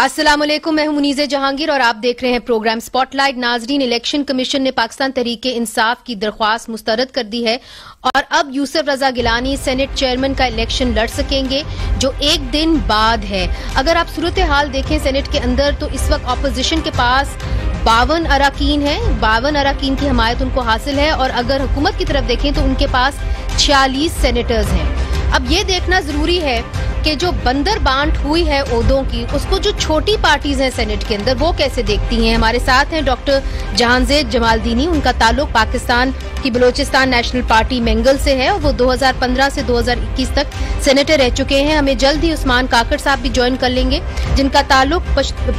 अस्सलाम वालेकुम, मैं हूं मुनीज़े जहांगीर और आप देख रहे हैं प्रोग्राम स्पॉटलाइट। नाजरीन, इलेक्शन कमीशन ने पाकिस्तान तहरीक इंसाफ की दरख्वास्त मुस्तरद कर दी है और अब यूसुफ रजा गिलानी सेनेट चेयरमैन का इलेक्शन लड़ सकेंगे, जो एक दिन बाद है। अगर आप सूरत हाल देखें सेनेट के अंदर, तो इस वक्त अपोजिशन के पास 52 अराकीन है, 52 अराकीन की हमायत उनको हासिल है और अगर हुकूमत की तरफ देखें तो उनके पास 46 सेनेटर्स हैं। अब ये देखना जरूरी है कि जो बंदर बांट हुई है ओहदों की, उसको जो छोटी पार्टीज हैं सेनेट के अंदर, वो कैसे देखती हैं। हमारे साथ हैं डॉक्टर जहांजेब जमालदीनी। उनका ताल्लुक पाकिस्तान की बलोचिस्तान नेशनल पार्टी मेंगल से है और वो 2015 से 2021 तक सेनेटर रह चुके हैं। हमें जल्द ही उस्मान काकड़ साहब भी ज्वाइन कर लेंगे, जिनका ताल्लुक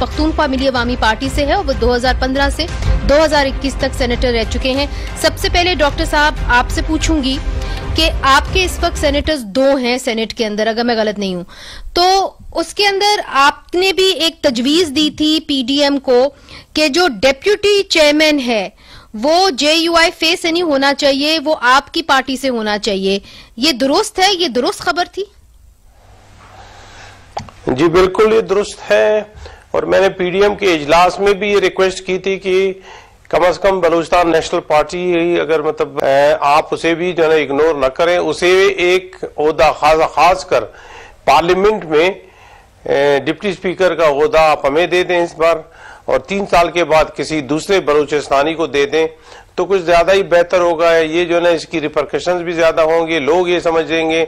पख्तूनख्वा मिली अवामी पार्टी से है और वो 2015 से 2021 तक सेनेटर रह चुके हैं। सबसे पहले डॉक्टर साहब आपसे पूछूंगी कि आपके इस वक्त सेनेटर्स 2 हैं सेनेट के अंदर, अगर मैं गलत नहीं हूं तो उसके अंदर आपने भी एक तजवीज दी थी पीडीएम को कि जो डेप्यूटी चेयरमैन है वो जेयूआई फेस से नहीं होना चाहिए, वो आपकी पार्टी से होना चाहिए। ये दुरुस्त है? ये दुरुस्त खबर थी? जी बिल्कुल, ये दुरुस्त है और मैंने पीडीएम के इजलास में भी ये रिक्वेस्ट की थी कि कम से कम बलूचिस्तान नेशनल पार्टी, अगर मतलब आप उसे भी जो है इग्नोर न करें, उसे एक ओहदा खास कर पार्लियामेंट में डिप्टी स्पीकर का ओहदा आप हमें दे दें इस बार, और 3 साल के बाद किसी दूसरे बलूचिस्तानी को दे दें तो कुछ ज्यादा ही बेहतर होगा। ये जो है ना, इसकी रिपरकशंस भी ज्यादा होंगे, लोग ये समझेंगे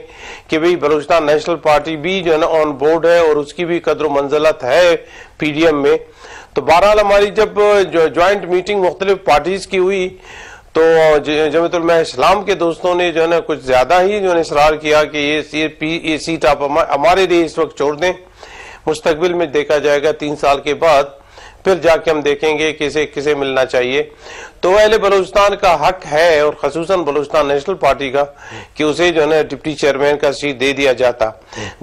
कि भाई बलूचिस्तान नेशनल पार्टी भी जो है ना ऑन बोर्ड है और उसकी भी कदर मंजिलत है पीडीएम में। तो बहरहाल हमारी जब ज्वाइंट मीटिंग मुख्तलिफ पार्टीज की हुई तो जमीयतुल उलमा इस्लाम के दोस्तों ने जो है ना कुछ ज्यादा ही जो है इसरार किया कि ये सीट आप हमारे लिए इस वक्त छोड़ दें, मुस्तकबिल में देखा जाएगा 3 साल के बाद, फिर जाके हम देखेंगे किसे किसे मिलना चाहिए। तो अहले बलूचिस्तान का हक है और खसूसन बलूचिस्तान नेशनल पार्टी का कि उसे जो है ना डिप्टी चेयरमैन का सीट दे दिया जाता।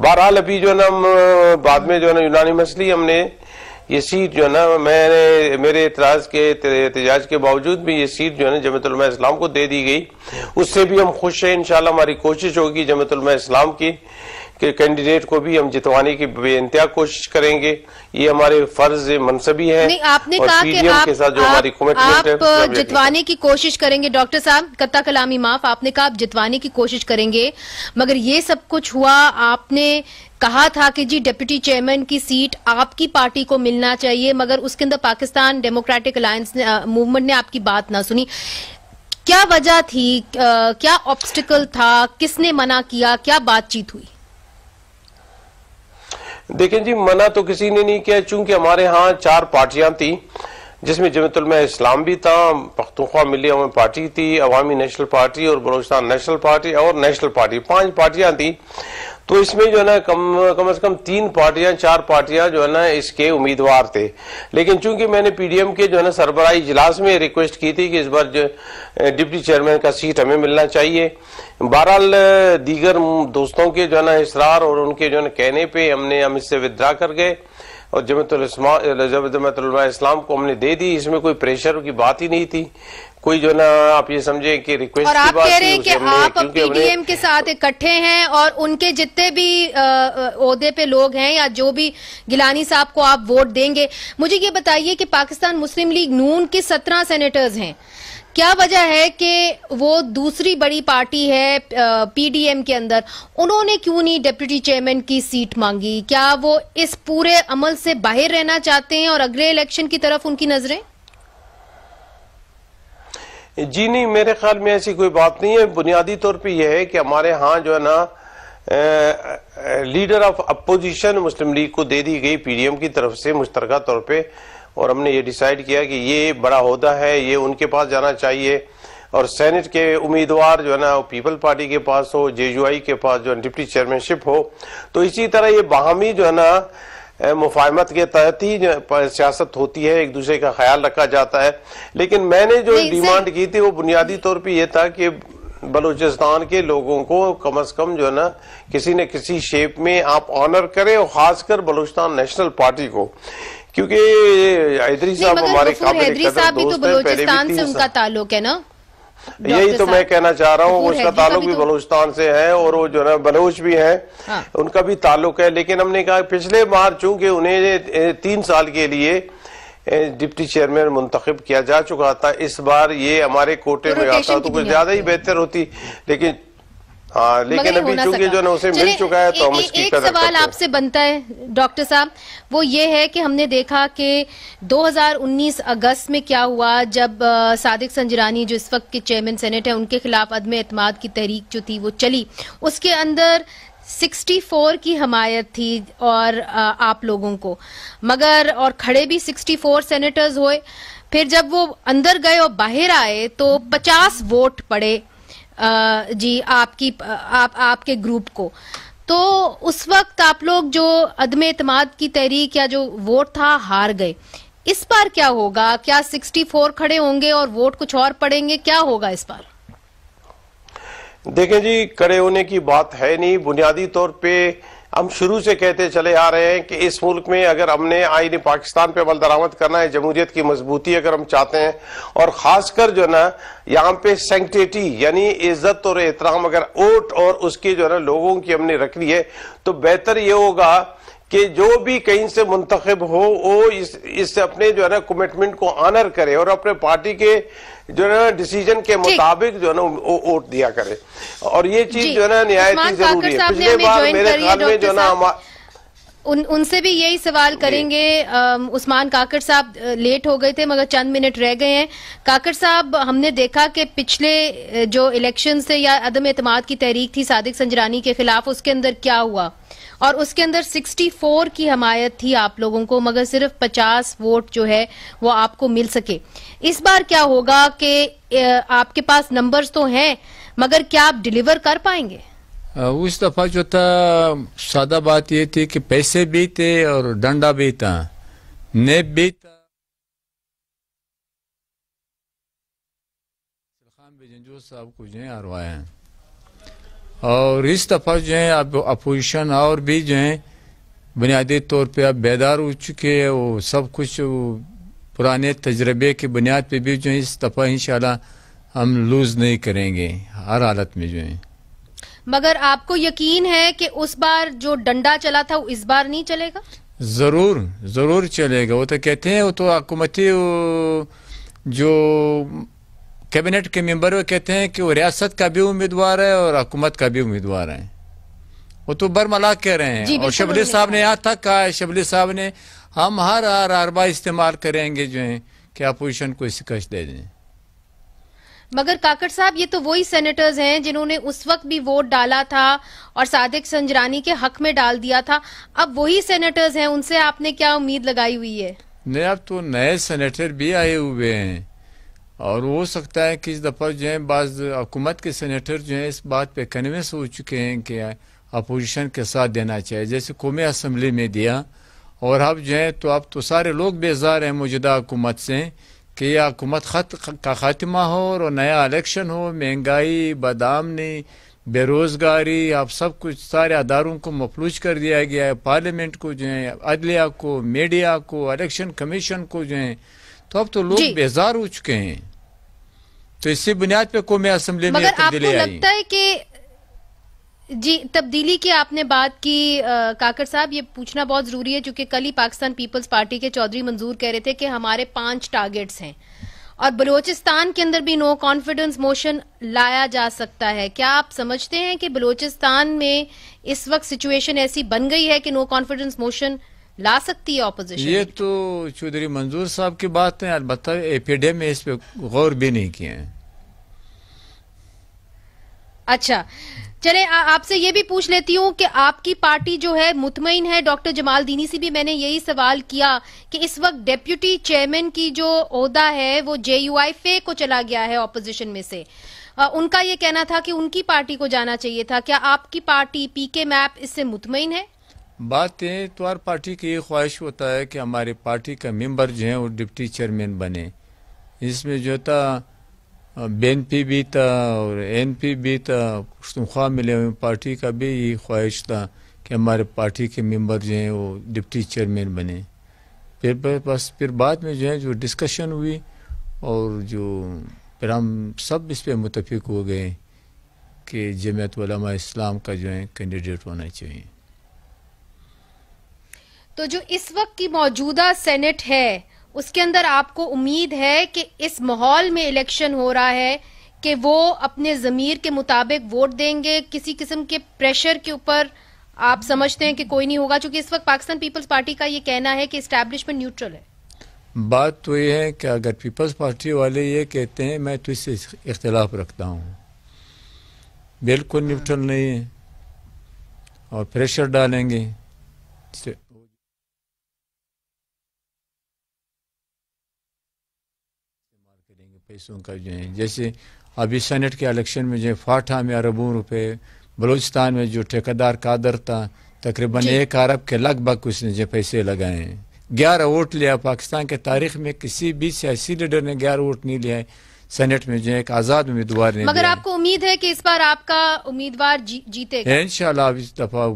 बहरहाल अभी जो है ना बाद में जो है ना यूनानिमसली हमने ये सीट जो है ना, मेरे एतराज के एहतजाज के बावजूद भी ये सीट जो है ना जमीयतुल उलमा इस्लाम को दे दी गई। उससे भी हम खुश हैं। इंशाल्लाह हमारी कोशिश होगी जमीयतुल उलमा इस्लाम की कि कैंडिडेट को भी हम जितवाने की बेइंतहा कोशिश करेंगे। ये हमारे फर्ज मनसबी है। नहीं, आपने कहा कि आप जितवाने की कोशिश करेंगे। डॉक्टर साहब, कत्ता कलामी माफ, आपने कहा आप जितवाने की कोशिश करेंगे, मगर ये सब कुछ हुआ, आपने कहा था कि जी डिप्टी चेयरमैन की सीट आपकी पार्टी को मिलना चाहिए, मगर उसके अंदर पाकिस्तान डेमोक्रेटिक अलायंस मूवमेंट ने आपकी बात ना सुनी। क्या वजह थी? क्या ऑब्स्टिकल था? किसने मना किया? क्या बातचीत हुई? देखें जी, मना तो किसी ने नहीं किया, चूंकि हमारे यहाँ 4 पार्टियां थी जिसमें जमीयतुल उलमा इस्लाम भी था, पख्तूनख्वा मिली अवामी पार्टी थी, अवामी नेशनल पार्टी और बलूचिस्तान नेशनल पार्टी और नेशनल पार्टी, 5 पार्टियां थी। तो इसमें जो है ना कम से कम 3 पार्टियां 4 पार्टियां जो है ना इसके उम्मीदवार थे। लेकिन चूंकि मैंने पीडीएम के जो है ना सरबराही इजलास में रिक्वेस्ट की थी कि इस बार जो डिप्टी चेयरमैन का सीट हमें मिलना चाहिए, बहरहाल दीगर दोस्तों के जो है ना इसरार और उनके जो है ना कहने पे हम इससे विद्रा कर गए और जमीयतुल उलमा इस्लाम को हमने दे दी। इसमें कोई प्रेशर की बात ही नहीं थी, कोई जो ना आप ये समझे कि रिक्वेस्ट और आप कह रहे हैं कि आप पीडीएम के साथ इकट्ठे हैं और उनके जितने भी ओहदे पे लोग हैं या जो भी गिलानी साहब को आप वोट देंगे। मुझे ये बताइए कि पाकिस्तान मुस्लिम लीग नून के 17 सेनेटर्स हैं, क्या वजह है कि वो दूसरी बड़ी पार्टी है पीडीएम के अंदर, उन्होंने क्यों नहीं डिप्टी चेयरमैन की सीट मांगी? क्या वो इस पूरे अमल से बाहर रहना चाहते हैं और अगले इलेक्शन की तरफ उनकी नजरें? जी नहीं, मेरे ख्याल में ऐसी कोई बात नहीं है। बुनियादी तौर पे यह है कि हमारे यहाँ जो है ना leader of opposition Muslim league को दे दी गई पीडीएम की तरफ से मुश्तरका तौर पे, और हमने ये डिसाइड किया कि ये बड़ा ओहदा है, ये उनके पास जाना चाहिए और सेनेट के उम्मीदवार जो है ना पीपल पार्टी के पास हो, जेयूआई के पास जो डिप्टी चेयरमैनशिप हो। तो इसी तरह ये बाहमी जो है ना मुफाहमत के तहत ही सियासत होती है, एक दूसरे का ख्याल रखा जाता है। लेकिन मैंने जो डिमांड की थी वो बुनियादी तौर पे ये था कि बलूचिस्तान के लोगों को कम से कम जो है ना किसी न किसी शेप में आप ऑनर करें, और खासकर बलूचिस्तान नेशनल पार्टी को, क्योंकि हैदरी साहब हमारे हैदरी साहब भी तो बलूचिस्तान से उनका ताल्लुक है ना। यही तो मैं कहना चाह रहा हूँ। उसका ताल्लुक भी बलूचिस्तान से है और वो जो है बलोच भी है, उनका भी ताल्लुक है। लेकिन हमने कहा पिछले बार चूंकि उन्हें 3 साल के लिए डिप्टी चेयरमैन मुंतखब किया जा चुका था, इस बार ये हमारे कोटे में आता तो कुछ ज्यादा ही बेहतर होती। लेकिन हाँ, लेकिन अभी चूंकि जो है उसे मिल चुका है तो हम उसकी कदर करते हैं। एक सवाल आपसे बनता है डॉक्टर साहब, वो ये है कि हमने देखा कि 2019 अगस्त में क्या हुआ जब सादिक संजरानी जो इस वक्त के चेयरमैन सेनेट है उनके खिलाफ अदम एतमाद की तहरीक जो थी वो चली, उसके अंदर 64 की हमायत थी और आप लोगों को, मगर और खड़े भी 64 सेनेटर्स हुए। फिर जब वो अंदर गए और बाहर आए तो 50 वोट पड़े जी आपके ग्रुप को। तो उस वक्त आप लोग जो अदम एतमाद की तहरीक या जो वोट था हार गए। इस बार क्या होगा? क्या 64 खड़े होंगे और वोट कुछ और पड़ेंगे? क्या होगा इस बार? देखें जी, खड़े होने की बात है नहीं। बुनियादी तौर पे हम शुरू से कहते चले आ रहे हैं कि इस मुल्क में अगर हमने आईन पाकिस्तान पे अमल दरामद करना है, जमहूरियत की मजबूती अगर हम चाहते हैं, और खासकर जो है ना यहाँ पे सैंक्टिटी यानी इज्जत और एहतराम अगर वोट और उसकी जो है ना लोगों की हमने रखनी है, तो बेहतर ये होगा कि जो भी कहीं से मुंतखब हो वो इस अपने जो है ना कमिटमेंट को ऑनर करे और अपने पार्टी के जो है ना डिसीजन के मुताबिक जो है ना वो वोट दिया करे। और ये चीज जो है ना निहायत जरूरी है। पिछले बार मेरे ख्याल में जो है ना उनसे भी यही सवाल करेंगे। उस्मान काकड़ साहब लेट हो गए थे मगर चंद मिनट रह गए हैं। काकड़ साहब, हमने देखा कि पिछले जो इलेक्शन से या अदम एतमाद की तहरीक थी सादिक संजरानी के खिलाफ, उसके अंदर क्या हुआ, और उसके अंदर 64 की हमायत थी आप लोगों को, मगर सिर्फ 50 वोट जो है वो आपको मिल सके। इस बार क्या होगा कि आपके पास नंबर्स तो हैं मगर क्या आप डिलीवर कर पाएंगे? उस दफा जो था सादा बात ये थी कि पैसे भी थे और डंडा भी था, नेब भी था। खान बेजंजो साहब को जो है हरवाया है, और इस दफा जो है अब अपोजिशन और भी जो है बुनियादी तौर पे अब बेदार हो चुके हैं। वो सब कुछ पुराने तजर्बे की बुनियाद पे भी जो है इस दफा इंशाल्लाह हम लूज नहीं करेंगे हर हालत में जो है। मगर आपको यकीन है कि उस बार जो डंडा चला था वो इस बार नहीं चलेगा? जरूर जरूर चलेगा। वो तो कहते हैं, वो तो हुकूमती जो कैबिनेट के मेंबर वो कहते हैं कि वो रियासत का भी उम्मीदवार है और हुकूमत का भी उम्मीदवार है। वो तो बरमला कह रहे हैं। और शबली साहब ने यहाँ तक कहा है, शबली साहब ने हम हर अरबा इस्तेमाल करेंगे जो है कि अपोजिशन को शिकस्त दे दें। मगर काकड़ साहब, ये तो वही सेनेटर्स हैं जिन्होंने उस वक्त भी वोट डाला था और सादिक संजरानी के हक में डाल दिया था। अब वही सेनेटर्स हैं, उनसे आपने क्या उम्मीद लगाई हुई है? नहीं, अब तो नए सेनेटर भी आए हुए हैं और हो सकता है कि इस दफा जो है बाज हुकूमत के सेनेटर जो है इस बात पे कन्विंस हो चुके हैं कि अपोजिशन के साथ देना चाहिए, जैसे कौमी असम्बली में दिया। और अब जो है तो अब तो सारे लोग बेजार हैं मौजूदा हुकूमत से कि यह हुकूमत का खात्मा हो और नया इलेक्शन हो। महंगाई, बदआमनी, बेरोजगारी, अब सब कुछ सारे अदारों को मफलूज कर दिया गया है। पार्लियामेंट को जो है, अदलिया को, मीडिया को, इलेक्शन कमीशन को जो है, तो अब तो लोग बेजार हो चुके हैं। तो इसी बुनियाद पे कौमी असम्बली में तब्दीली आई। लगता है कि जी तब्दीली की आपने बात की काकड़ साहब, ये पूछना बहुत जरूरी है क्योंकि कल ही पाकिस्तान पीपल्स पार्टी के चौधरी मंजूर कह रहे थे कि हमारे 5 टारगेट्स हैं और बलूचिस्तान के अंदर भी नो कॉन्फिडेंस मोशन लाया जा सकता है। क्या आप समझते हैं कि बलूचिस्तान में इस वक्त सिचुएशन ऐसी बन गई है कि नो कॉन्फिडेंस मोशन ला सकती है ऑपोजिशन? ये तो चौधरी मंजूर साहब की बात है, अलबत्ता एपीडीएम में इस पे गौर भी नहीं किए हैं। अच्छा, चले आपसे ये भी पूछ लेती हूँ कि आपकी पार्टी जो है मुतमईन है? डॉक्टर जमाल दीनी से भी मैंने यही सवाल किया कि इस वक्त डिप्टी चेयरमैन की जो ओहदा है वो JUIFA को चला गया है ऑपोजिशन में से। उनका ये कहना था कि उनकी पार्टी को जाना चाहिए था। क्या आपकी पार्टी PK मैप इससे मुतमईन है? बात है तो हर पार्टी की ये ख्वाहिश होता है कि हमारी पार्टी का मेंबर जो है वो डिप्टी चेयरमैन बने। इसमें जो था BNP भी था और NP भी था, खुशनुमा मिले हुए पार्टी का भी ये ख्वाहिश था कि हमारे पार्टी के मेंबर जो हैं वो डिप्टी चेयरमैन बने। फिर बस फिर बाद में जो है जो डिस्कशन हुई और जो फिर हम सब इस पे मुतफिक हो गए कि जमीयत उलमा इस्लाम का जो है कैंडिडेट होना चाहिए। तो जो इस वक्त की मौजूदा सेनेट है उसके अंदर आपको उम्मीद है कि इस माहौल में इलेक्शन हो रहा है कि वो अपने ज़मीर के मुताबिक वोट देंगे, किसी किस्म के प्रेशर के ऊपर आप समझते हैं कि कोई नहीं होगा? क्योंकि इस वक्त पाकिस्तान पीपल्स पार्टी का ये कहना है कि एस्टैब्लिशमेंट न्यूट्रल है। बात तो ये है कि अगर पीपल्स पार्टी वाले ये कहते हैं मैं तो इससे इख्तिलाफ रखता हूँ, बिल्कुल न्यूट्रल नहीं है और प्रेशर डालेंगे। पैसों का जो है, जैसे अभी सेनेट के इलेक्शन में जो फाठा में अरबों रुपए, बलूचिस्तान में जो ठेकेदार कादर था तकरीबन 1 अरब के लगभग उसने जो पैसे लगाए हैं, 11 वोट लिया। पाकिस्तान के तारीख में किसी भी सियासी लीडर ने 11 वोट नहीं लिया है सेनेट में, जो एक आजाद उम्मीदवार ने। मगर आपको उम्मीद है कि इस बार आपका उम्मीदवार जीतेगा? इंशाल्लाह इस दफा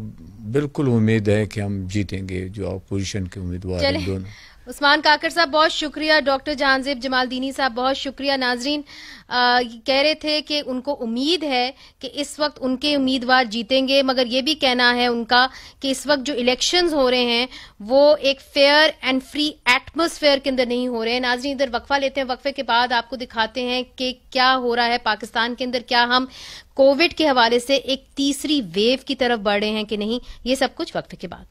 बिल्कुल उम्मीद है कि हम जीतेंगे जो अपोजिशन के उम्मीदवार हैं दोनों। उस्मान काकर साहब बहुत शुक्रिया, डॉक्टर जहांजेब जमालदीनी साहब बहुत शुक्रिया। नाजरीन कह रहे थे कि उनको उम्मीद है कि इस वक्त उनके उम्मीदवार जीतेंगे, मगर ये भी कहना है उनका कि इस वक्त जो इलेक्शंस हो रहे हैं वो एक फेयर एंड फ्री एटमॉस्फेयर के अंदर नहीं हो रहे हैं। नाजरीन इधर वक्फा लेते हैं, वक्फे के बाद आपको दिखाते हैं कि क्या हो रहा है पाकिस्तान के अंदर, क्या हम कोविड के हवाले से एक तीसरी वेव की तरफ बढ़ रहे हैं कि नहीं, ये सब कुछ वक्फे के बाद।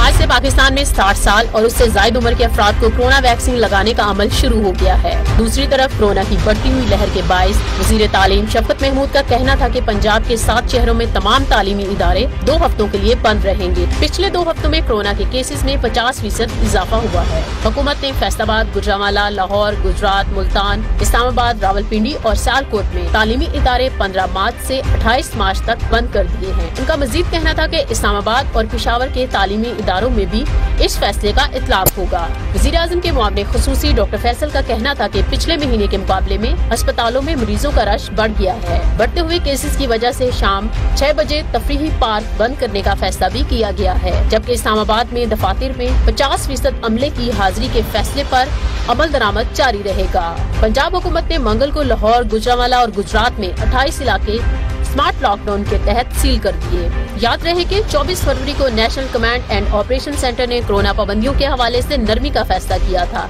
आज से पाकिस्तान में 60 साल और उससे ज्यादा उम्र के अफराद को कोरोना वैक्सीन लगाने का अमल शुरू हो गया है। दूसरी तरफ कोरोना की बढ़ती हुई लहर के बायस वजीर तालीम शफकत महमूद का कहना था कि पंजाब के 7 शहरों में तमाम तालीमी इदारे 2 हफ्तों के लिए बंद रहेंगे। पिछले 2 हफ्तों में कोरोना के केसेस में 50% इजाफा हुआ है। हुकूमत ने फैसलाबाद, गुजरांवाला, लाहौर, गुजरात, मुल्तान, इस्लामाबाद, रावलपिंडी और सियालकोट में तालीमी इदारे 15 मार्च से 28 मार्च तक बंद कर दिए हैं। उनका मजीद कहना था कि इस्लामाबाद और पेशावर के तालीमी इदारों में भी इस फैसले का इतलाफ होगा। वज़ीर आज़म के मुआवने खुसूसी डॉक्टर फैसल का कहना था कि पिछले महीने के मुकाबले में अस्पतालों में मरीजों का रश बढ़ गया है। बढ़ते हुए केसेस की वजह से शाम 6 बजे तफरीही पार्क बंद करने का फैसला भी किया गया है, जबकि इस्लामाबाद में दफातर में 50% अमले की हाजिरी के फैसले पर अमल दरामद जारी रहेगा। पंजाब हुकूमत ने मंगल को लाहौर, गुजरांवाला और गुजरात में 28 इलाके स्मार्ट लॉकडाउन के तहत सील कर दिए। याद रहे कि 24 फरवरी को national command and operation centre ने कोरोना पाबंदियों के हवाले से नरमी का फैसला किया था,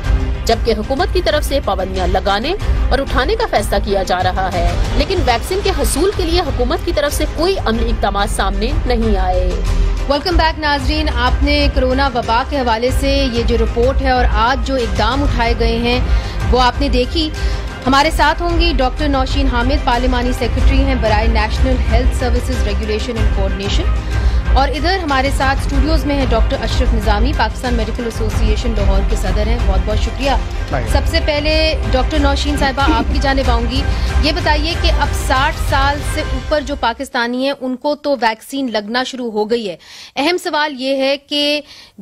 जबकि हुकूमत की तरफ से पाबंदियां लगाने और उठाने का फैसला किया जा रहा है। लेकिन वैक्सीन के हसूल के लिए हुकूमत की तरफ से कोई अमली इक़दाम सामने नहीं आए। वेलकम बैक नाजरीन, आपने कोरोना वबा के हवाले से ये जो रिपोर्ट है और आज जो इकदाम उठाए गए हैं वो आपने देखी। हमारे साथ होंगी डॉक्टर नौशीन हामिद, पार्लिमानी सेक्रेटरी हैं बराए national health services regulation and coordination, और इधर हमारे साथ स्टूडियोज में है doctor Ashraf Nizami, Pakistan medical association Lahore के सदर हैं। बहुत बहुत शुक्रिया। सबसे पहले डॉक्टर नौशीन साहिबा आपकी जानिब आऊंगी, ये बताइए कि अब 60 साल से ऊपर जो पाकिस्तानी हैं उनको तो वैक्सीन लगना शुरू हो गई है। अहम सवाल ये है कि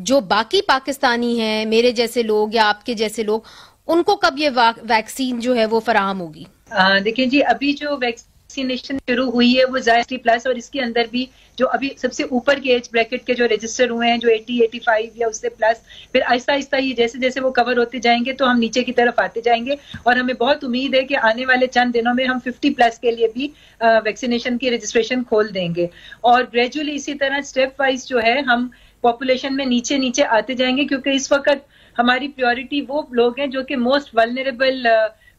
जो बाकी पाकिस्तानी हैं, मेरे जैसे लोग या आपके जैसे लोग, उनको कब ये वैक्सीन जो है वो फराहम होगी? देखिए जी, अभी जो वैक्सीनेशन शुरू हुई है वो ज़ायदा प्लस, और इसके अंदर भी जो अभी सबसे ऊपर के एज ब्रैकेट के जो रजिस्टर हुए हैं, जो 80, 85 या उससे प्लस, फिर आहिस्ता आहिस्ता ये जैसे जैसे वो कवर होते जाएंगे तो हम नीचे की तरफ आते जाएंगे। और हमें बहुत उम्मीद है कि आने वाले चंद दिनों में हम 50 प्लस के लिए भी वैक्सीनेशन की रजिस्ट्रेशन खोल देंगे, और ग्रेजुअली इसी तरह स्टेप वाइज जो है हम पॉपुलेशन में नीचे नीचे आते जाएंगे, क्योंकि इस वक्त हमारी प्रायोरिटी वो लोग हैं जो कि मोस्ट वल्नरेबल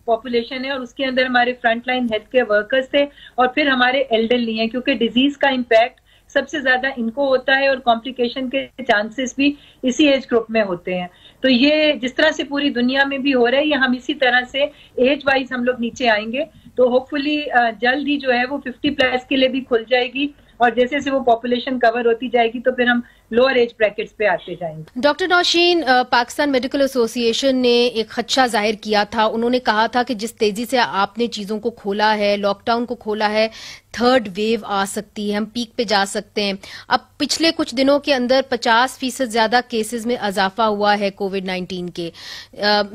पॉपुलेशन है, और उसके अंदर हमारे front line health care workers थे, और फिर हमारे एल्डरली हैं, क्योंकि डिजीज का इम्पैक्ट सबसे ज्यादा इनको होता है और कॉम्प्लिकेशन के चांसेस भी इसी एज ग्रुप में होते हैं। तो ये जिस तरह से पूरी दुनिया में भी हो रहा है, ये हम इसी तरह से एज वाइज हम लोग नीचे आएंगे। तो होपफुली जल्द ही जो है वो 50 प्लस के लिए भी खुल जाएगी, और जैसे जैसे वो पॉपुलेशन कवर होती जाएगी तो फिर हम लोअर एज ब्रैकेट्स पे आते जाएंगे। Doctor Nausheen, Pakistan medical association ने एक खदशा जाहिर किया था। उन्होंने कहा था कि जिस तेजी से आपने चीजों को खोला है, लॉकडाउन को खोला है, 3rd वेव आ सकती है, हम पीक पे जा सकते हैं। अब पिछले कुछ दिनों के अंदर 50% ज्यादा केसेस में इजाफा हुआ है कोविड-19 के।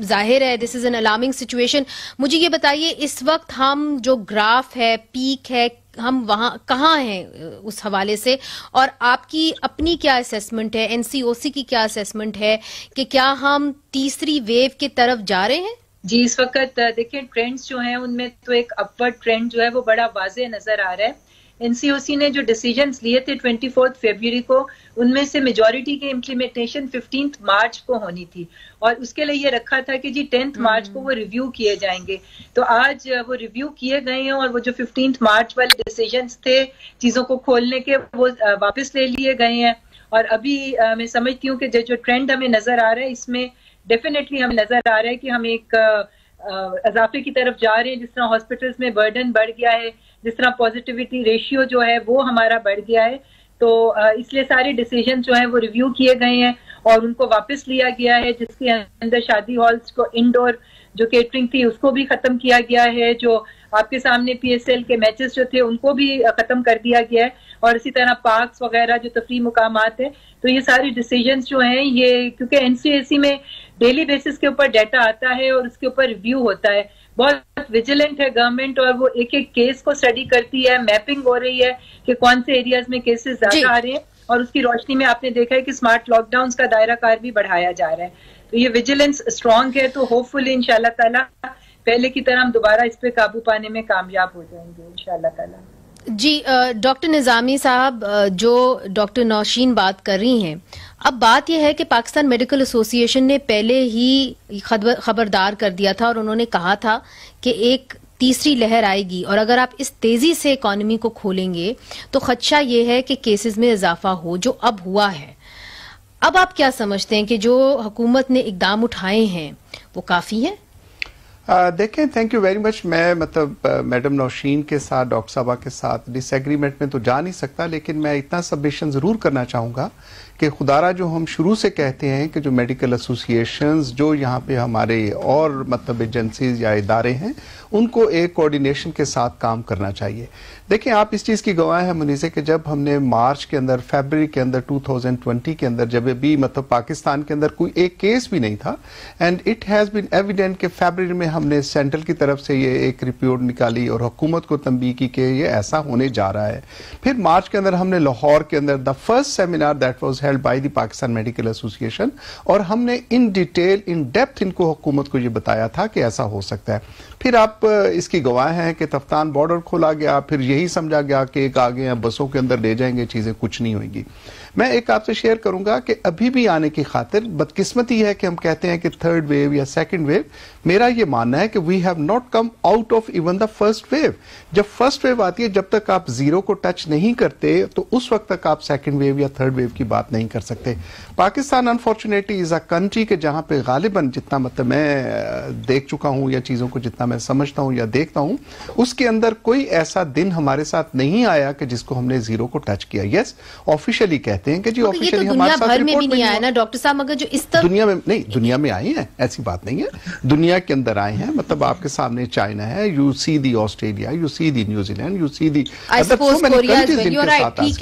जाहिर है this is an alarming situation. मुझे ये बताइए, इस वक्त हम जो ग्राफ है, पीक है, हम वहां कहाँ हैं उस हवाले से, और आपकी अपनी क्या असेसमेंट है, एनसीओसी की क्या असेसमेंट है कि क्या हम तीसरी वेव की तरफ जा रहे हैं? जी, इस वक्त देखिए ट्रेंड्स जो हैं उनमें तो एक अपवर्ड ट्रेंड जो है वो बड़ा वाज़ेह नजर आ रहा है। एनसीओसी ने जो डिसीजंस लिए थे 24 फरवरी को, उनमें से मेजॉरिटी की इम्प्लीमेंटेशन 15 मार्च को होनी थी और उसके लिए ये रखा था कि जी 10 मार्च को वो रिव्यू किए जाएंगे। तो आज वो रिव्यू किए गए हैं और वो जो 15 मार्च वाले डिसीजंस थे चीजों को खोलने के, वो वापस ले लिए गए हैं। और अभी मैं समझती हूँ कि जो ट्रेंड हमें नजर आ रहा है इसमें डेफिनेटली हमें नजर आ रहा है कि हम एक इजाफे की तरफ जा रहे हैं। जिस तरह हॉस्पिटल्स में बर्डन बढ़ गया है, जिस तरह पॉजिटिविटी रेशियो जो है वो हमारा बढ़ गया है, तो इसलिए सारे डिसीजन जो है वो रिव्यू किए गए हैं और उनको वापस लिया गया है। जिसके अंदर शादी हॉल्स को इंडोर जो केटरिंग थी उसको भी खत्म किया गया है, जो आपके सामने पीएसएल के मैचेस जो थे उनको भी खत्म कर दिया गया है, और इसी तरह पार्क्स वगैरह जो तफरी मुकामात है। तो ये सारे डिसीजंस जो हैं ये, क्योंकि एनसीएसी में डेली बेसिस के ऊपर डाटा आता है और उसके ऊपर रिव्यू होता है, बहुत विजिलेंट है गवर्नमेंट और वो एक एक केस को स्टडी करती है, मैपिंग हो रही है कि कौन से एरियाज में केसेस ज्यादा आ रहे हैं, और उसकी रोशनी में आपने देखा है कि स्मार्ट लॉकडाउन का दायरा कार भी बढ़ाया जा रहा है। तो ये विजिलेंस स्ट्रांग है, तो होपफुली इंशाल्लाह ताला पहले की तरह हम दोबारा इस पे काबू पाने में कामयाब हो जाएंगे इंशाल्लाह ताला। जी डॉक्टर निजामी साहब, जो डॉक्टर नौशीन बात कर रही हैं, अब बात यह है कि पाकिस्तान मेडिकल एसोसिएशन ने पहले ही खबरदार कर दिया था और उन्होंने कहा था कि एक तीसरी लहर आएगी और अगर आप इस तेजी से इकॉनमी को खोलेंगे तो खदशा ये है कि केसेस में इजाफा हो, जो अब हुआ है। अब आप क्या समझते हैं कि जो हुकूमत ने इकदाम उठाए हैं वो काफी हैं? देखें, थैंक यू वेरी मच। मैं मतलब मैडम नौशीन के साथ, डॉक्टर साहबा के साथ डिसएग्रीमेंट में तो जा नहीं सकता, लेकिन मैं इतना सबमिशन जरूर करना चाहूँगा कि खुदारा जो हम शुरू से कहते हैं कि जो मेडिकल एसोसिएशंस जो यहाँ पे हमारे और मतलब एजेंसीज या इदारे हैं उनको एक कोऑर्डिनेशन के साथ काम करना चाहिए। देखिए, आप इस चीज़ की गवाह है मुनीसे कि जब हमने मार्च के अंदर, फरवरी के अंदर 2020 के अंदर, जब भी मतलब पाकिस्तान के अंदर कोई एक केस भी नहीं था, and it has been evident कि फरवरी में हमने सेंट्रल की तरफ से ये एक रिपोर्ट निकाली और हुकूमत को तंबीह की कि ये ऐसा होने जा रहा है। फिर मार्च के अंदर हमने लाहौर के अंदर the first seminar that was held by the Pakistan medical association, और हमने इन डिटेल, इन डेप्थ इनको हुकूमत को ये बताया था कि ऐसा हो सकता है। फिर आप इसकी गवाह हैं कि तफ्तान बॉर्डर खोला गया, फिर यही समझा गया कि एक आगे हैं बसों के अंदर ले जाएंगे, चीजें कुछ नहीं होंगी। मैं एक आपसे शेयर करूंगा कि अभी भी आने की खातिर बदकिस्मती है कि हम कहते हैं कि थर्ड वेव या सेकंड वेव। मेरा ये मानना है कि we have not come out of even the first wave. जब फर्स्ट वेव आती है, जब तक आप जीरो को टच नहीं करते तो उस वक्त तक आप सेकंड वेव या थर्ड वेव की बात नहीं कर सकते। Pakistan unfortunately is a country के जहां पे गालिबन, जितना मतलब मैं देख चुका हूं या चीजों को जितना मैं समझता हूं या देखता हूं, उसके अंदर कोई ऐसा दिन हमारे साथ नहीं आया कि जिसको हमने जीरो को टच किया। यस, ऑफिशियली कहते हैं कि जी ऑफिशियली हमारे साथ रिपोर्ट में नहीं आया ना डॉक्टर साहब, मगर जो इस तरह दुनिया में नहीं, दुनिया में आए हैं, ऐसी बात नहीं है, दुनिया के अंदर आए हैं। मतलब आपके सामने चाइना है, you see the Australia, you see the New Zealand, you see the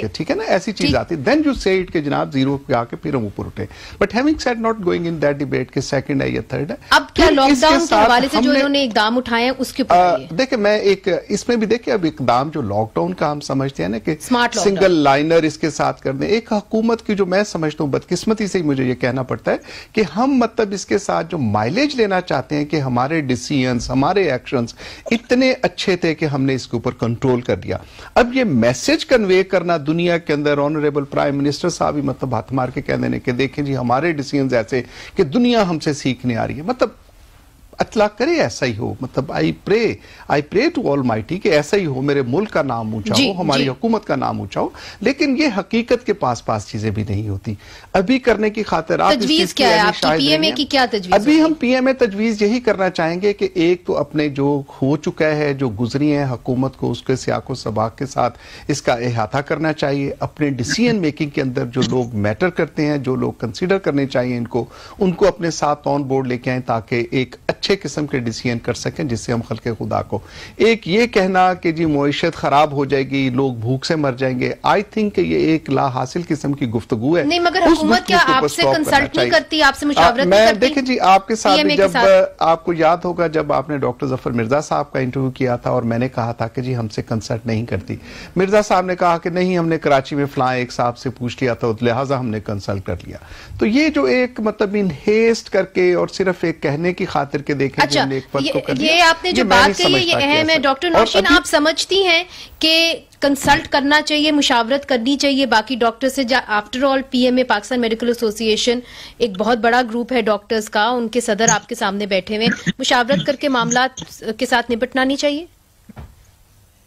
ठीक है ना, ऐसी चीज आती है। देन यू से इट के जनाब जीरो पे आके फिर हम ऊपर उठे। But having said, not going in that debate के सेकंड है या थर्ड है। अब क्या लॉकडाउन के हवाले से जो इन्होंने इकदाम उठाए हैं उसके ऊपर देखिए, मैं एक इसमें भी देखिए, अब इकदाम जो लॉकडाउन का हम समझते हैं ना कि सिंगल लाइनर इसके साथ कर दें, एक हुकूमत की जो मैं समझता हूं बदकिस्मती से ही मुझे ये कहना पड़ता है कि हम मतलब इसके साथ जो माइलेज लेना चाहते हैं कि हमारे डिसीजंस, हमारे एक्शंस इतने अच्छे थे कि हमने इसके ऊपर कंट्रोल कर दिया। अब ये मैसेज कन्वे करना दुनिया के अंदर, ऑनरेबल प्राइम मिनिस्टर साहब ही मतलब हाथ मार के कह देने के देखें जी हमारे डिसीजंस ऐसे कि दुनिया हमसे सीखने आ रही है, मतलब अल्लाह करे ऐसा ही हो। मतलब आई प्रे टू ऑलमाइटी कि ऐसा ही हो, मेरे मुल्क का नाम ऊंचा हो, हमारी हुकूमत का नाम ऊंचा हो। लेकिन ये हकीकत के पास चीजें भी नहीं होती। अभी करने की खातिर आप तजवीज क्या है आपकी, पीएमए की क्या तजवीज? अभी हम पीएमए तजवीज यही करना चाहेंगे कि एक तो अपने जो हो चुका है, जो गुजरी है हुकूमत को, उसके सियाको सबाक के साथ इसका अहाता करना चाहिए। अपने डिसीजन मेकिंग के अंदर जो लोग मैटर करते हैं, जो लोग कंसिडर करने चाहिए इनको, उनको अपने साथ ऑन बोर्ड लेके आए ताकि एक अच्छे किस्म के डिसीजन कर सकें जिससे हम खल्के खुदा को। एक ये कहना कि जी मईशत खराब हो जाएगी, लोग भूख से मर जाएंगे, आई थिंक ये एक ला हासिल किस्म की गुफ्तगू है। नहीं, मगर हुकूमत क्या आपसे कंसल्ट नहीं करती, आपसे मुशावरत नहीं करती? देखिए जी, आपके साथ जब आपको याद होगा जब आपने डॉक्टर जफर मिर्जा साहब का इंटरव्यू किया था और मैंने कहा था कि जी हमसे कंसल्ट नहीं करती, मिर्जा साहब ने कहा कि नहीं, हमने कराची में फलां एक साहब से पूछ लिया था, लिहाजा हमने कंसल्ट कर लिया। तो ये जो एक मतलब इन हेस्ट करके और सिर्फ एक कहने की खातिर के देखें, अच्छा, ये आपने जो बात कही है ये अहम है। डॉक्टर नौशीन, आप समझती हैं कि कंसल्ट करना चाहिए, मुशावरत करनी चाहिए बाकी डॉक्टर से? After all PMA Pakistan medical association एक बहुत बड़ा ग्रुप है डॉक्टर्स का, उनके सदर आपके सामने बैठे हुए, मुशावरत करके मामला के साथ निपटना नहीं चाहिए?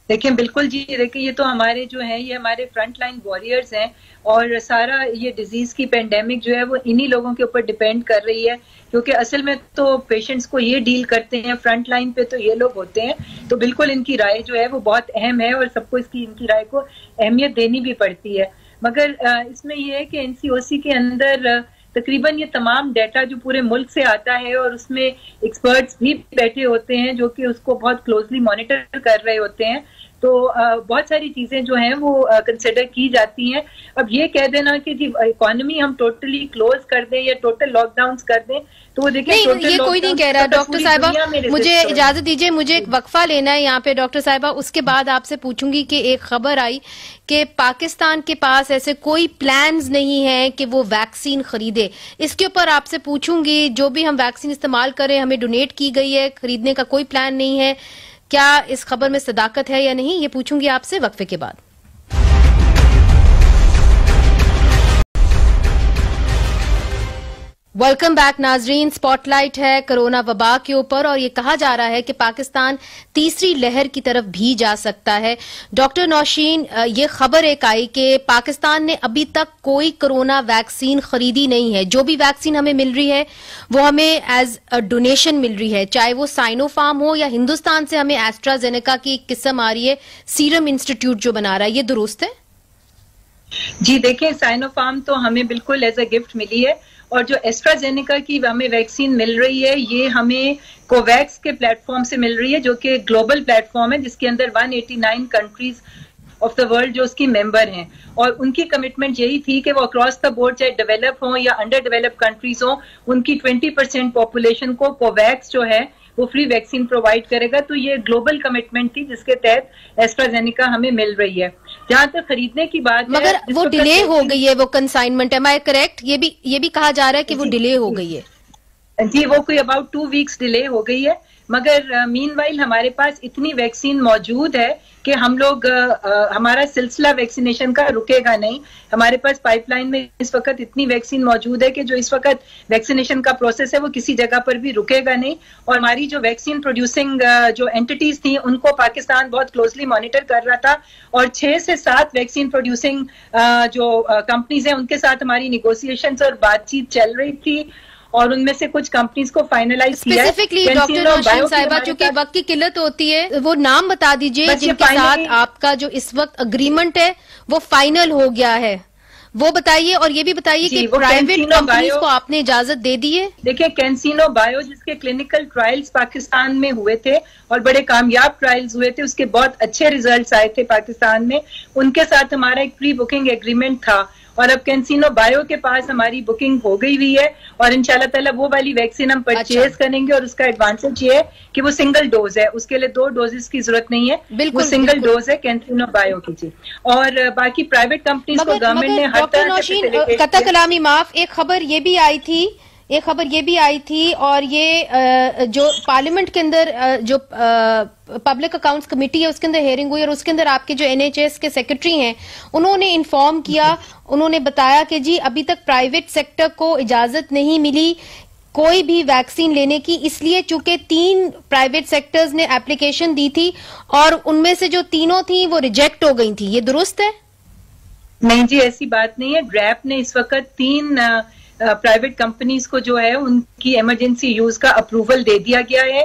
देखिए बिल्कुल जी, देखिए ये तो हमारे जो है ये हमारे फ्रंट लाइन वॉरियर्स हैं और सारा ये डिजीज की पेंडेमिक जो है वो इन्हीं लोगों के ऊपर डिपेंड कर रही है, क्योंकि असल में तो पेशेंट्स को ये डील करते हैं, फ्रंट लाइन पे तो ये लोग होते हैं। तो बिल्कुल इनकी राय जो है वो बहुत अहम है और सबको इनकी राय को अहमियत देनी भी पड़ती है। मगर इसमें यह है कि एनसीओसी के अंदर तकरीबन ये तमाम डाटा जो पूरे मुल्क से आता है और उसमें एक्सपर्ट्स भी बैठे होते हैं जो कि उसको बहुत क्लोजली मॉनिटर कर रहे होते हैं। तो बहुत सारी चीजें जो हैं वो कंसिडर की जाती हैं। अब ये कह देना कि जी इकोनॉमी हम टोटली क्लोज कर दें या टोटल लॉकडाउन कर दें, तो वो देखिए ये कोई नहीं कह रहा। डॉक्टर साहिबा, मुझे इजाजत दीजिए, मुझे एक वक्फा लेना है यहाँ पे डॉक्टर साहिबा, उसके बाद आपसे पूछूंगी कि एक खबर आई कि पाकिस्तान के पास ऐसे कोई प्लान्स नहीं है कि वो वैक्सीन खरीदे। इसके ऊपर आपसे पूछूंगी, जो भी हम वैक्सीन इस्तेमाल करें हमें डोनेट की गई है, खरीदने का कोई प्लान नहीं है, क्या इस खबर में सदाकत है या नहीं, ये पूछूंगी आपसे वक्फे के बाद। वेलकम बैक नाजरीन, स्पॉटलाइट है कोरोना वबा के ऊपर और ये कहा जा रहा है कि पाकिस्तान तीसरी लहर की तरफ भी जा सकता है। डॉक्टर नौशीन, ये खबर एक आई कि पाकिस्तान ने अभी तक कोई कोरोना वैक्सीन खरीदी नहीं है। जो भी वैक्सीन हमें मिल रही है वो हमें एज अ डोनेशन मिल रही है, चाहे वो साइनोफार्म हो या हिंदुस्तान से हमें एस्ट्राजेनेका की एक किस्म आ रही है, सीरम इंस्टीट्यूट जो बना रहा है। ये दुरुस्त है? जी देखिए, साइनोफार्म तो हमें बिल्कुल एज अ गिफ्ट मिली है और जो एस्ट्राजेनेका की हमें वैक्सीन मिल रही है ये हमें कोवैक्स के प्लेटफॉर्म से मिल रही है, जो कि ग्लोबल प्लेटफॉर्म है जिसके अंदर 189 कंट्रीज ऑफ द वर्ल्ड जो उसकी मेंबर हैं। और उनकी कमिटमेंट यही थी कि वो अक्रॉस द बोर्ड, चाहे डेवलप हो या अंडर डेवलप कंट्रीज हो, उनकी 20% पॉपुलेशन को कोवैक्स जो है वो फ्री वैक्सीन प्रोवाइड करेगा। तो ये ग्लोबल कमिटमेंट थी जिसके तहत एस्ट्राजेनेका हमें मिल रही है। जहां तक खरीदने की बात, मगर वो डिले हो गई है, वो कंसाइनमेंट, एम आई करेक्ट? ये भी कहा जा रहा है कि वो डिले हो गई है। जी, वो कोई अबाउट 2 वीक्स डिले हो गई है, मगर मीनवाइल हमारे पास इतनी वैक्सीन मौजूद है कि हम लोग हमारा सिलसिला वैक्सीनेशन का रुकेगा नहीं। हमारे पास पाइपलाइन में इस वक्त इतनी वैक्सीन मौजूद है कि जो इस वक्त वैक्सीनेशन का प्रोसेस है वो किसी जगह पर भी रुकेगा नहीं। और हमारी जो वैक्सीन प्रोड्यूसिंग जो एंटिटीज थी उनको पाकिस्तान बहुत क्लोजली मॉनिटर कर रहा था और 6 से 7 वैक्सीन प्रोड्यूसिंग जो कंपनीज हैं उनके साथ हमारी निगोसिएशंस और बातचीत चल रही थी और उनमें से कुछ कंपनीज को फाइनलाइज किया है। स्पेसिफिकली डॉक्टर नौशीन साहिबा, चूंकि वक्त की किल्लत होती है, वो नाम बता दीजिए जिनके साथ आपका जो इस वक्त अग्रीमेंट है वो फाइनल हो गया है, वो बताइए। और ये भी बताइए कि प्राइवेट कंपनीज को आपने इजाजत दे दी है? देखिए, कैंसिनो बायो जिसके क्लिनिकल ट्रायल्स पाकिस्तान में हुए थे और बड़े कामयाब ट्रायल्स हुए थे, उसके बहुत अच्छे रिजल्ट्स आए थे पाकिस्तान में, उनके साथ हमारा एक प्री बुकिंग एग्रीमेंट था और अब कैंसिनो बायो के पास हमारी बुकिंग हो गई हुई है और इंशाल्लाह ताला वो वाली वैक्सीन हम परचेज करेंगे। और उसका एडवांटेज ये है कि वो सिंगल डोज है, उसके लिए 2 डोजेस की जरूरत नहीं है, वो सिंगल डोज है कैंसिनो बायो की जी। और बाकी प्राइवेट कंपनीज को गवर्नमेंट ने हर तरह से कतई कलामी माफ, एक खबर ये भी आई थी और ये जो पार्लियामेंट के अंदर जो पब्लिक अकाउंट्स कमेटी है उसके अंदर हेयरिंग हुई और उसके अंदर आपके जो NHS के सेक्रेटरी हैं उन्होंने इन्फॉर्म किया, उन्होंने बताया कि जी अभी तक प्राइवेट सेक्टर को इजाजत नहीं मिली कोई भी वैक्सीन लेने की, इसलिए चूंकि 3 प्राइवेट सेक्टर्स ने एप्लीकेशन दी थी और उनमें से जो 3 थी वो रिजेक्ट हो गई थी। ये दुरुस्त है? नहीं जी, ऐसी बात नहीं है। ड्रैप ने इस वक्त 3 प्राइवेट कंपनीज को जो है उनकी इमरजेंसी यूज का अप्रूवल दे दिया गया है।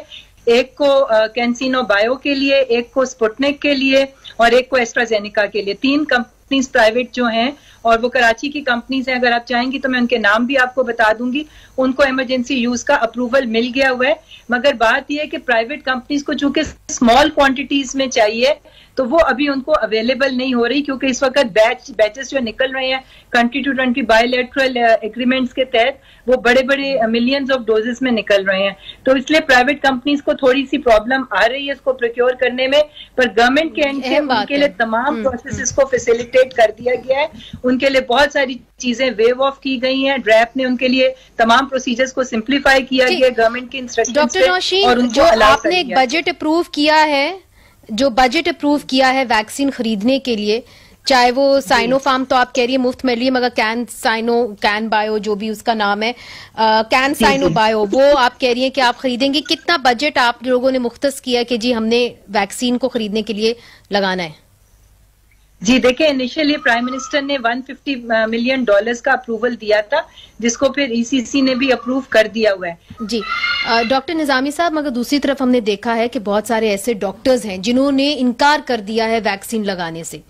एक को कैंसिनो बायो के लिए, एक को स्पुटनिक के लिए और एक को एस्ट्राजेनेका के लिए। 3 कंपनी कंपनीज प्राइवेट जो हैं और वो कराची की कंपनीज हैं, अगर आप चाहेंगी तो मैं उनके नाम भी आपको बता दूंगी, उनको इमरजेंसी यूज का अप्रूवल मिल गया हुआ है। मगर बात यह है कि प्राइवेट कंपनीज को चूंकि स्मॉल क्वांटिटीज में चाहिए तो वो अभी उनको अवेलेबल नहीं हो रही, क्योंकि इस वक्त बैचेस जो निकल रहे हैं country to country bilateral agreements के तहत, वो बड़े बड़े मिलियंस ऑफ डोजेस में निकल रहे हैं। तो इसलिए प्राइवेट कंपनीज को थोड़ी सी प्रॉब्लम आ रही है इसको प्रोक्योर करने में, पर गवर्नमेंट के एंड से उनके लिए तमाम प्रोसेसेस को फैसिलिटेट कर दिया गया है। उनके लिए बहुत सारी चीजें वेव ऑफ की गई हैं, ड्रैप ने उनके लिए तमाम प्रोसीजर्स को सिंप्लीफाई किया गया गवर्नमेंट के इंस्ट्रक्शन डॉक्टर नौशीन, जो आपने एक बजट अप्रूव किया है, जो बजट अप्रूव किया है वैक्सीन खरीदने के लिए, चाहे वो साइनोफार्म तो आप कह रही है मुफ्त मिल रही है, मगर कैन बायो जो भी उसका नाम है, कैन साइनो बायो, वो आप कह रही है कि आप खरीदेंगे। कितना बजट आप लोगों ने मुख्तस किया कि जी हमने वैक्सीन को खरीदने के लिए लगाना है? जी देखिए, इनिशियली प्राइम मिनिस्टर ने $150 मिलियन का अप्रूवल दिया था, जिसको फिर ईसीसी ने भी अप्रूव कर दिया हुआ है। जी डॉक्टर निजामी साहब, मगर दूसरी तरफ हमने देखा है कि बहुत सारे ऐसे डॉक्टर्स हैं जिन्होंने इनकार कर दिया है वैक्सीन लगाने से,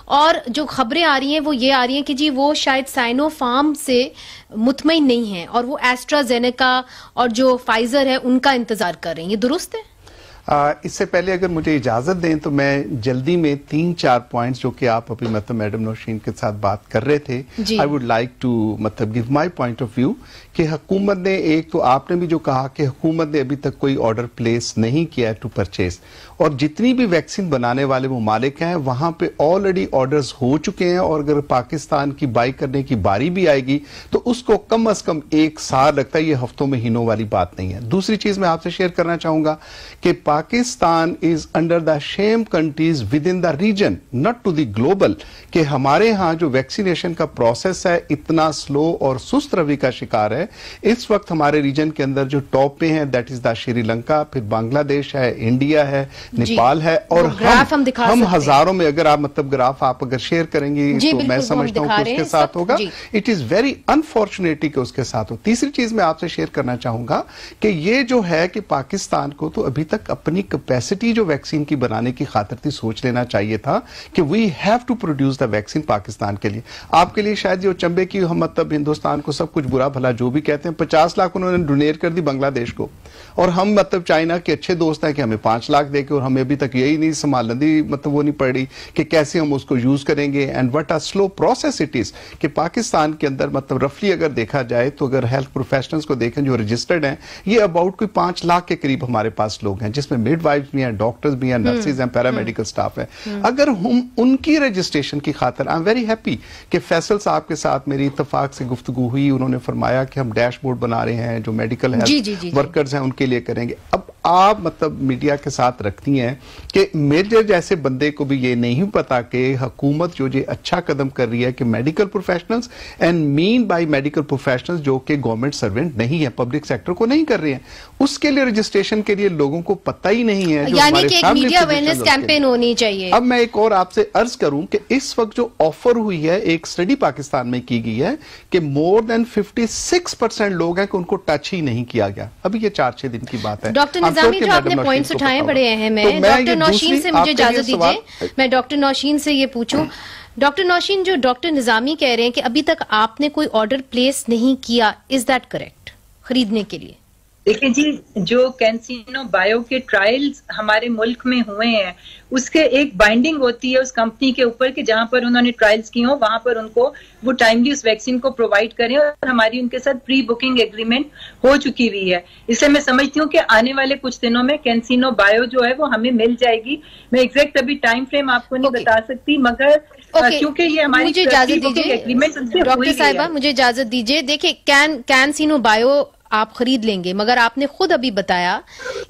और जो खबरें आ रही हैं वो ये आ रही हैं कि जी वो शायद साइनोफार्म से मुतमईन नहीं है और वो एस्ट्राजेनेका और जो फाइजर है उनका इंतजार कर रहे हैं। ये दुरुस्त है? इससे पहले अगर मुझे इजाजत दें तो मैं जल्दी में 3-4 पॉइंट्स जो कि आप अभी मतलब मैडम नौशीन के साथ बात कर रहे थे, आई वुड लाइक टू मतलब give my point of view कि हुकूमत ने, एक तो आपने भी जो कहा कि हुकूमत ने अभी तक कोई ऑर्डर प्लेस नहीं किया है टू परचेज, और जितनी भी वैक्सीन बनाने वाले ममालिक हैं वहां पे ऑलरेडी ऑर्डर्स हो चुके हैं, और अगर पाकिस्तान की बाई करने की बारी भी आएगी तो उसको कम अज कम 1 साल लगता है, ये हफ्तों महीनों वाली बात नहीं है। दूसरी चीज मैं आपसे शेयर करना चाहूंगा कि Pakistan is under the same countries within the region, not to the global, कि हमारे यहाँ जो वैक्सीनेशन का प्रोसेस है इतना स्लो और सुस्त रवि का शिकार है। इस वक्त हमारे रीजन के अंदर जो टॉप पे हैं दैट इज द श्रीलंका, फिर बांग्लादेश है, इंडिया है, नेपाल है, और हम हजारों में, अगर आप मतलब ग्राफ आप अगर शेयर करेंगी तो मैं समझता हूं कि उसके साथ होगा। इट इज वेरी अनफॉर्चुनेटली कि उसके साथ हो। तीसरी चीज मैं आपसे शेयर करना चाहूंगा कि ये जो है कि पाकिस्तान को तो अभी तक अपनी कैपेसिटी जो वैक्सीन की बनाने की खातिर थी सोच लेना चाहिए था कि we have to produce the vaccine Pakistan के लिए। आपके लिए शायद जो चंबे की हम मतलब हिंदुस्तान को सब कुछ बुरा भला जो भी कहते हैं, 50 लाख उन्होंने डोनेट कर दी बांग्लादेश को, और हम मतलब चाइना के अच्छे दोस्त हैं कि हमें 5 लाख देके, और हमें अभी तक यही नहीं संभालने मतलब वो नहीं पड़ी कि कैसे हम उसको यूज करेंगे, and what a slow process it is कि पाकिस्तान के अंदर मतलब रफली अगर देखा जाए तो अगर हेल्थ प्रोफेशनल्स को देखें जो रजिस्टर्ड हैं, ये अबाउट कोई 5 लाख के करीब हमारे पास लोग हैं, जिसमें मिडवाइफ्स भी हैं, डॉक्टर्स भी हैं, नर्सेज हैं, पैरामेडिकल स्टाफ है। अगर हम उनकी रजिस्ट्रेशन की खातिर, आई एम वेरी हैप्पी कि फैसल साहब के साथ मेरी इत्तेफाक से गुफ्तगू हुई, उन्होंने फरमाया कि हम डैशबोर्ड बना रहे हैं जो मेडिकल हेल्थ वर्कर्स हैं उनके लिए करेंगे। अब आप मतलब मीडिया के साथ रखती हैं कि मेरे जैसे बंदे को भी ये नहीं पता कि हुकूमत जो ये अच्छा कदम कर रही है कि medical professionals, and mean by medical professionals जो कि गवर्नमेंट सर्वेंट नहीं है, पब्लिक सेक्टर को नहीं कर रही है, उसके लिए रजिस्ट्रेशन के लिए लोगों को पता ही नहीं है। यानी कि एक मीडिया अवेयरनेस कैंपेन होनी चाहिए। अब मैं एक और आपसे अर्ज करूं कि इस वक्त जो ऑफर हुई है, एक स्टडी पाकिस्तान में की गई है कि मोर देन 56% लोग हैं कि उनको टच ही नहीं किया गया। अभी ये 4-6 दिन की बात है। डॉक्टर निजामी, जो आपने पॉइंट्स उठाए बड़े अहम हैं। डॉक्टर नौशीन से मुझे इजाजत दीजिए, मैं डॉक्टर नौशीन से ये पूछूं। डॉक्टर नौशीन, जो डॉक्टर निजामी कह रहे हैं कि अभी तक आपने कोई ऑर्डर प्लेस नहीं किया, इज दैट करेक्ट खरीदने के लिए? देखिए जी, जो कैंसिनो बायो के ट्रायल्स हमारे मुल्क में हुए हैं उसके एक बाइंडिंग होती है उस कंपनी के ऊपर कि जहां पर उन्होंने ट्रायल्स किए हो वहां पर उनको वो टाइमली उस वैक्सीन को प्रोवाइड करें, और हमारी उनके साथ प्री बुकिंग एग्रीमेंट हो चुकी हुई है। इसलिए मैं समझती हूँ कि आने वाले कुछ दिनों में कैंसिनो बायो जो है वो हमें मिल जाएगी। मैं एग्जैक्ट अभी टाइम फ्रेम आपको नहीं बता सकती, मगर क्योंकि ये हमारी मुझे इजाजत दीजिए डॉक्टर साहिबा, मुझे इजाजत दीजिए। देखिए, कैंसिनो बायो आप खरीद लेंगे, मगर आपने खुद अभी बताया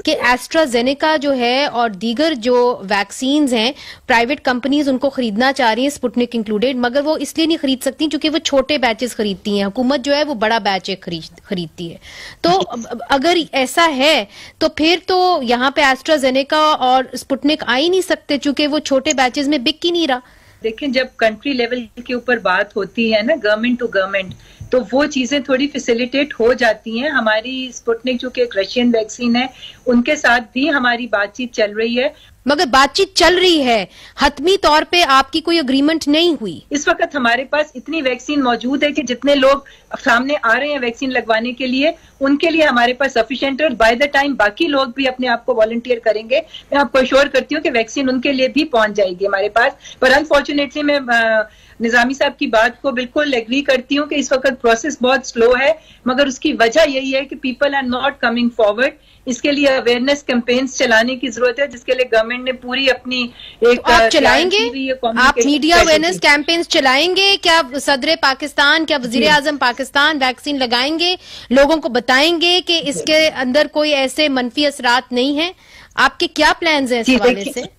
कि एस्ट्राजेनेका जो है और दीगर जो वैक्सीन्स हैं प्राइवेट कंपनीज उनको खरीदना चाह रही हैं, स्पुतनिक इंक्लूडेड, मगर वो इसलिए नहीं खरीद सकती क्योंकि वो छोटे बैचेस खरीदती हैं। हुकूमत जो है वो बड़ा बैच खरीदती है। तो अगर ऐसा है तो फिर तो यहाँ पे एस्ट्राजेनेका और स्पुतनिक आ ही नहीं सकते, चूंकि वो छोटे बैचेस में बिक ही नहीं रहा। देखिए, जब कंट्री लेवल के ऊपर बात होती है ना, गवर्नमेंट टू गवर्नमेंट, तो वो चीजें थोड़ी फैसिलिटेट हो जाती हैं। हमारी स्पुतनिक जो कि एक रशियन वैक्सीन है, उनके साथ भी हमारी बातचीत चल रही है। मगर बातचीत चल रही है, हतमी तौर पे आपकी कोई अग्रीमेंट नहीं हुई। इस वक्त हमारे पास इतनी वैक्सीन मौजूद है कि जितने लोग सामने आ रहे हैं वैक्सीन लगवाने के लिए, उनके लिए हमारे पास सफिशिएंट है। और बाय द टाइम बाकी लोग भी अपने आप को वॉलंटियर करेंगे, मैं आपको अश्योर करती हूँ कि वैक्सीन उनके लिए भी पहुंच जाएगी हमारे पास। पर अनफॉर्चुनेटली मैं निजामी साहब की बात को बिल्कुल एग्री करती हूँ कि इस वक्त प्रोसेस बहुत स्लो है, मगर उसकी वजह यही है कि people are not coming forward. इसके लिए अवेयरनेस कैंपेन्स चलाने की जरूरत है, जिसके लिए गवर्नमेंट ने पूरी अपनी एक तो आप चलाएंगे, आप मीडिया अवेयरनेस कैंपेन्स चलाएंगे क्या? सदर पाकिस्तान, क्या वजीर आजम पाकिस्तान वैक्सीन लगाएंगे, लोगों को बताएंगे कि इसके अंदर कोई ऐसे मनफी असरात नहीं है? आपके क्या प्लान्स हैं इस हवाले से?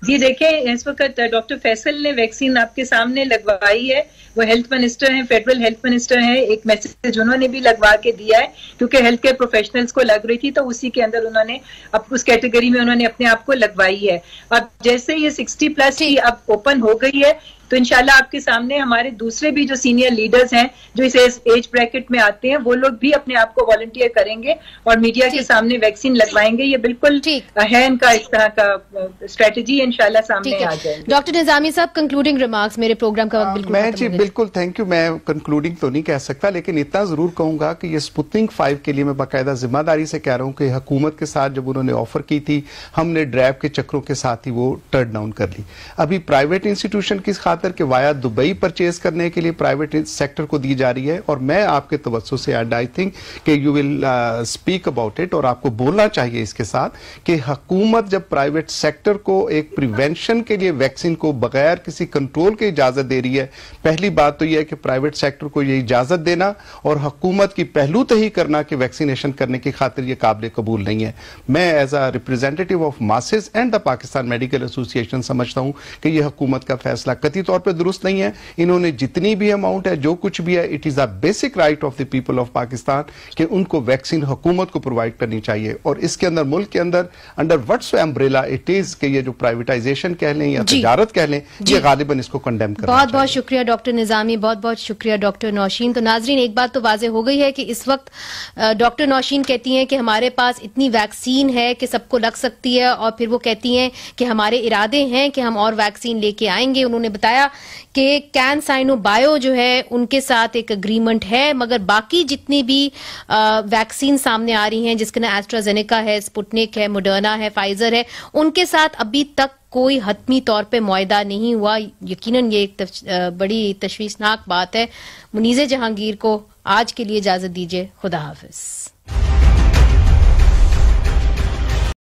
जी देखें, इस वक्त डॉक्टर फैसल ने वैक्सीन आपके सामने लगवाई है। वो हेल्थ मिनिस्टर हैं, फेडरल हेल्थ मिनिस्टर हैं। एक मैसेज उन्होंने भी लगवा के दिया है, क्योंकि हेल्थ केयर प्रोफेशनल्स को लग रही थी, तो उसी के अंदर उन्होंने अब उस कैटेगरी में उन्होंने अपने आप को लगवाई है। अब जैसे ये 60+ की अब ओपन हो गई है, तो इंशाल्लाह आपके सामने हमारे दूसरे भी जो सीनियर लीडर्स हैं जो इस एज ब्रैकेट में आते हैं, वो लोग भी अपने आप को वॉलंटियर करेंगे और मीडिया के सामने वैक्सीन लगवाएंगे। ये बिल्कुल है इनका इस तरह का स्ट्रेटेजी, इंशाल्लाह सामने आ जाएगी। डॉक्टर निजामी साहब, कंक्लूडिंग रिमार्क्स, मेरे प्रोग्राम का वक्त बिल्कुल मैं जी बिल्कुल थैंक यू। मैं कंक्लूडिंग तो नहीं कह सकता, लेकिन इतना जरूर कहूंगा कि ये स्पुतनिक 5 के लिए मैं बाकायदा जिम्मेदारी से कह रहा हूं कि हुकूमत के साथ जब उन्होंने ऑफर की थी, हमने ड्रैब के चक्रों के साथ ही वो टर्न डाउन कर ली। अभी प्राइवेट इंस्टीट्यूशन की खातर के वाया दुबई परचेज करने के लिए प्राइवेट सेक्टर को दी जा रही है, और मैं आपके तवज्जो से आई थिंक कि you will speak about it, और आपको बोलना चाहिए इसके साथ कि हुकूमत जब प्राइवेट सेक्टर को एक प्रिवेंशन के लिए वैक्सीन को बगैर किसी कंट्रोल की इजाजत दे रही है, पहली बात तो यह है कि प्राइवेट सेक्टर को यह इजाजत देना और हुकूमत की पहलू तही करना कि वैक्सीनेशन करने की खातिर यह काबिल कबूल नहीं है। मैं as a representative of masses and the Pakistan medical association समझता हूं कि यह हुकूमत का फैसला कतई तौर पर दुरुस्त नहीं है। इन्होंने जितनी भी अमाउंट है, जो कुछ भी है, it is a basic right of the people of Pakistan कि उनको वैक्सीन हुकूमत को प्रोवाइड करनी चाहिए। और इसके अंदर मुल्क के अंदर under what's umbrella it is कि ये जो प्राइवेटाइजेशन कह लें या तिजारत कह लें, ये गालिबन इसको कंडेम करना चाहिए। बहुत बहुत शुक्रिया डॉक्टर निजामी, बहुत बहुत शुक्रिया डॉक्टर नौशीन। तो नाजरीन, एक बात तो वाज़ेह हो गई है कि इस वक्त डॉक्टर नौशीन कहती हैं कि हमारे पास इतनी वैक्सीन है कि सबको लग सकती है, और फिर वो कहती हैं कि हमारे इरादे हैं कि हम और वैक्सीन लेके आएंगे। उन्होंने बताया कि कैन साइनो बायो जो है उनके साथ एक अग्रीमेंट है, मगर बाकी जितनी भी वैक्सीन सामने आ रही हैं, जिसके ना एस्ट्राजेनेका है, स्पुतनिक है, मॉडर्ना है, फाइजर है, उनके साथ अभी तक कोई हतमी तौर पे मुआहदा नहीं हुआ। यकीनन ये एक बड़ी तशवीशनाक बात है। मुनीज़े जहांगीर को आज के लिए इजाजत दीजिए। खुदा हाफिज।